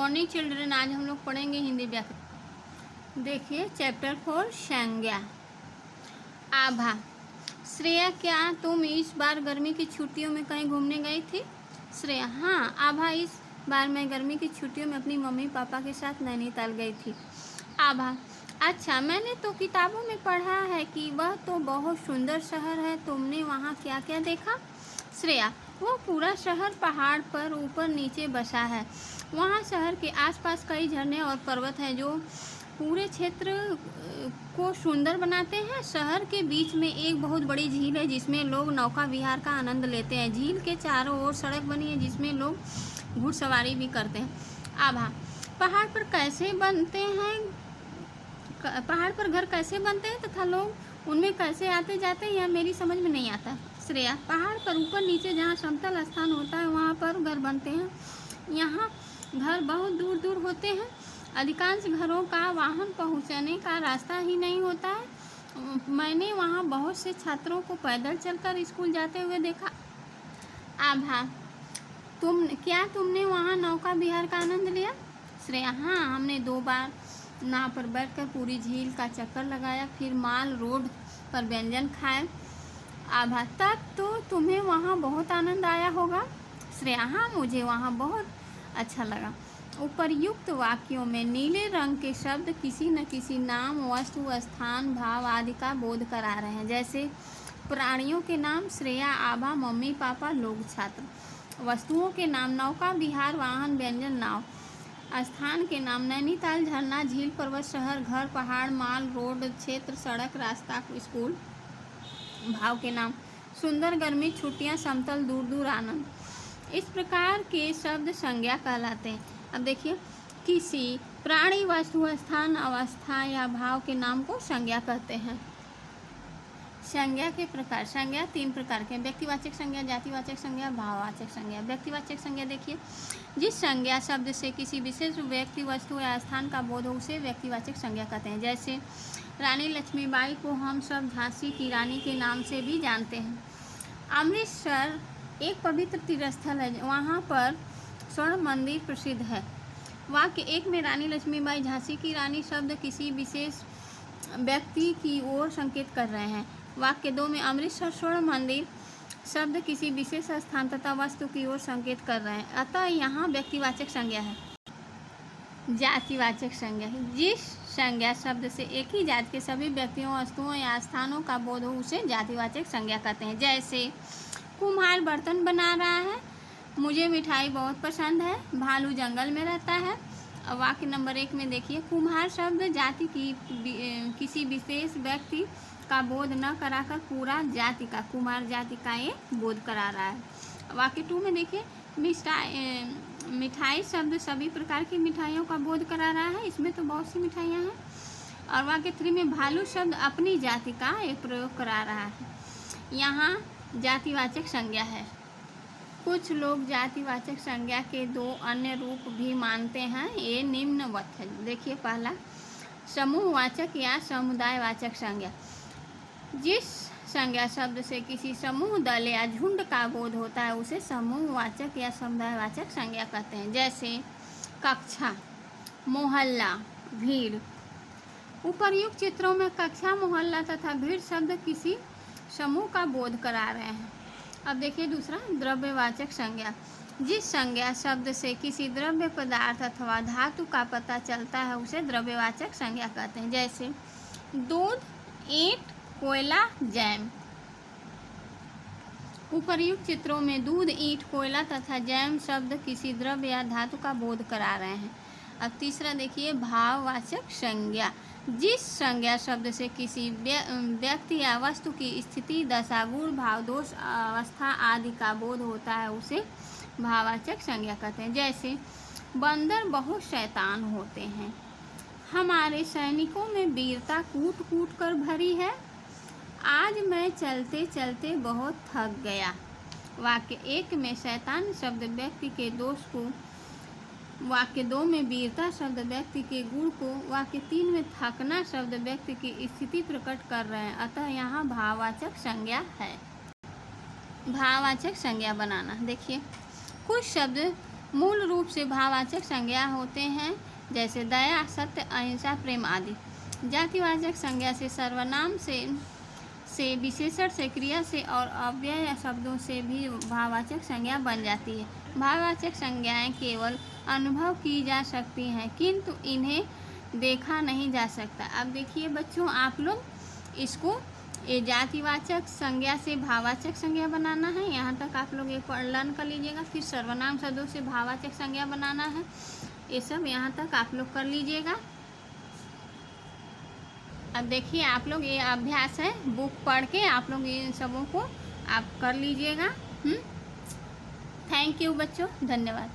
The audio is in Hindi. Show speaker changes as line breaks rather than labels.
मॉर्निंग चिल्ड्रन, आज हम लोग पढ़ेंगे हिंदी व्याकरण। देखिए चैप्टर 4 संज्ञा। आभा। श्रेया, क्या तुम इस बार गर्मी की छुट्टियों में कहीं घूमने गई थी? श्रेया, हाँ आभा, इस बार मैं गर्मी की छुट्टियों में अपनी मम्मी पापा के साथ नैनीताल गई थी। आभा, अच्छा, मैंने तो किताबों में पढ़ा है कि वह तो बहुत सुंदर शहर है, तुमने वहाँ क्या क्या देखा? श्रेया, वो पूरा शहर पहाड़ पर ऊपर नीचे बसा है। वहाँ शहर के आसपास कई झरने और पर्वत हैं जो पूरे क्षेत्र को सुंदर बनाते हैं। शहर के बीच में एक बहुत बड़ी झील है जिसमें लोग नौका विहार का आनंद लेते हैं। झील के चारों ओर सड़क बनी है जिसमें लोग घुड़सवारी भी करते हैं। आभा, पहाड़ पर घर कैसे बनते हैं तथा लोग उनमें कैसे आते जाते हैं, यह मेरी समझ में नहीं आता। श्रेया, पहाड़ पर ऊपर नीचे जहाँ समतल स्थान होता है वहाँ पर घर बनते हैं। यहाँ घर बहुत दूर दूर होते हैं। अधिकांश घरों का वाहन पहुँचने का रास्ता ही नहीं होता है। मैंने वहाँ बहुत से छात्रों को पैदल चलकर स्कूल जाते हुए देखा। आभा, तुमने वहाँ नौका विहार का आनंद लिया? श्रेया, हाँ, हमने 2 बार नाव पर बैठकर पूरी झील का चक्कर लगाया, फिर माल रोड पर व्यंजन खाए। आभा, तब तो तुम्हें वहाँ बहुत आनंद आया होगा? श्रेया, हाँ, मुझे वहाँ बहुत अच्छा लगा। उपर्युक्त वाक्यों में नीले रंग के शब्द किसी न किसी नाम, वस्तु, स्थान, भाव आदि का बोध करा रहे हैं। जैसे प्राणियों के नाम श्रेया, आभा, मम्मी पापा, लोग, छात्र। वस्तुओं के नाम नौका विहार, वाहन, व्यंजन, नाव। स्थान के नाम नैनीताल, झरना, झील, पर्वत, शहर, घर, पहाड़, माल रोड, क्षेत्र, सड़क, रास्ता, स्कूल। भाव के नाम सुंदर, गर्मी, छुट्टियां, समतल, दूर दूर, आनंद। इस प्रकार के शब्द संज्ञा कहलाते हैं। अब देखिए, किसी प्राणी, वस्तु, स्थान, अवस्था या भाव के नाम को संज्ञा कहते हैं। संज्ञा के प्रकार। संज्ञा 3 प्रकार के हैं: व्यक्तिवाचक संज्ञा, जातिवाचक संज्ञा, भाववाचक संज्ञा। व्यक्तिवाचक संज्ञा देखिए, जिस संज्ञा शब्द से किसी विशेष व्यक्ति, वस्तु या स्थान का बोध हो उसे व्यक्तिवाचक संज्ञा कहते हैं। जैसे रानी लक्ष्मीबाई को हम सब झांसी की रानी के नाम से भी जानते हैं। अमृतसर एक पवित्र तीर्थस्थल है, वहाँ पर स्वर्ण मंदिर प्रसिद्ध है। वाक्य 1 में रानी लक्ष्मीबाई झांसी की रानी शब्द किसी विशेष व्यक्ति की ओर संकेत कर रहे हैं। वाक्य 2 में अमृतसर स्वर्ण मंदिर शब्द किसी विशेष स्थान तथा वस्तु की ओर संकेत कर रहे हैं, अतः यहाँ व्यक्तिवाचक संज्ञा है। जातिवाचक संज्ञा, जिस संज्ञा शब्द से एक ही जाति के सभी व्यक्तियों, वस्तुओं या स्थानों का बोध हो उसे जातिवाचक संज्ञा कहते हैं। जैसे कुम्हार बर्तन बना रहा है, मुझे मिठाई बहुत पसंद है, भालू जंगल में रहता है। वाक्य नंबर 1 में देखिए, कुम्हार शब्द जाति की किसी विशेष व्यक्ति का बोध न कराकर पूरा जाति का, कुम्हार जाति का ये बोध करा रहा है। वाक्य 2 में देखिए, मिठाई शब्द सभी प्रकार की मिठाइयों का बोध करा रहा है, इसमें तो बहुत सी मिठाइयाँ हैं। और वाक्य 3 में भालू शब्द अपनी जाति का एक प्रयोग करा रहा है, यहाँ जातिवाचक संज्ञा है। कुछ लोग जातिवाचक संज्ञा के 2 अन्य रूप भी मानते हैं, ये निम्नवत है। देखिए, पहला समूहवाचक या समुदायवाचक संज्ञा। जिस संज्ञा शब्द से किसी समूह, दल या झुंड का बोध होता है उसे समूहवाचक या समुदायवाचक संज्ञा कहते हैं। जैसे कक्षा, मोहल्ला, भीड़। उपर्युक्त चित्रों में कक्षा, मोहल्ला तथा भीड़ शब्द किसी समूह का बोध करा रहे हैं। अब देखिए दूसरा, द्रव्यवाचक संज्ञा। जिस संज्ञा शब्द से किसी द्रव्य पदार्थ अथवा धातु का पता चलता है उसे द्रव्यवाचक संज्ञा कहते हैं। जैसे दूध, ईंट, कोयला, जैम। उपर्युक्त चित्रों में दूध, ईंट, कोयला तथा जैम शब्द किसी द्रव्य या धातु का बोध करा रहे हैं। अब तीसरा देखिए, भाववाचक संज्ञा। जिस संज्ञा शब्द से किसी व्यक्ति या वस्तु की स्थिति, दशा, गुण, भाव, दोष, अवस्था आदि का बोध होता है उसे भाववाचक संज्ञा कहते हैं। जैसे बंदर बहुत शैतान होते हैं, हमारे सैनिकों में वीरता कूट कूट कर भरी है, आज मैं चलते चलते बहुत थक गया। वाक्य 1 में शैतान शब्द व्यक्ति के दोष को, वाक्य 2 में वीरता शब्द व्यक्ति के गुण को, वाक्य 3 में थकना शब्द व्यक्ति की स्थिति प्रकट कर रहे हैं, अतः यहाँ भाववाचक संज्ञा है। भाववाचक संज्ञा बनाना। देखिए, कुछ शब्द मूल रूप से भाववाचक संज्ञा होते हैं, जैसे दया, सत्य, अहिंसा, प्रेम आदि। जातिवाचक संज्ञा से सर्वनाम से विशेषण से, क्रिया से और अव्यय शब्दों से भी भाववाचक संज्ञा बन जाती है। भाववाचक संज्ञाएं केवल अनुभव की जा सकती हैं, किंतु इन्हें देखा नहीं जा सकता। अब देखिए बच्चों, आप लोग इसको ये जातिवाचक संज्ञा से भाववाचक संज्ञा बनाना है, यहाँ तक आप लोग एक लर्न कर लीजिएगा। फिर सर्वनाम शब्दों से भाववाचक संज्ञा बनाना है, ये सब यहाँ तक आप लोग कर लीजिएगा। अब देखिए आप लोग, ये अभ्यास है, बुक पढ़ के आप लोग इन सबों को आप कर लीजिएगा। थैंक यू बच्चों, धन्यवाद।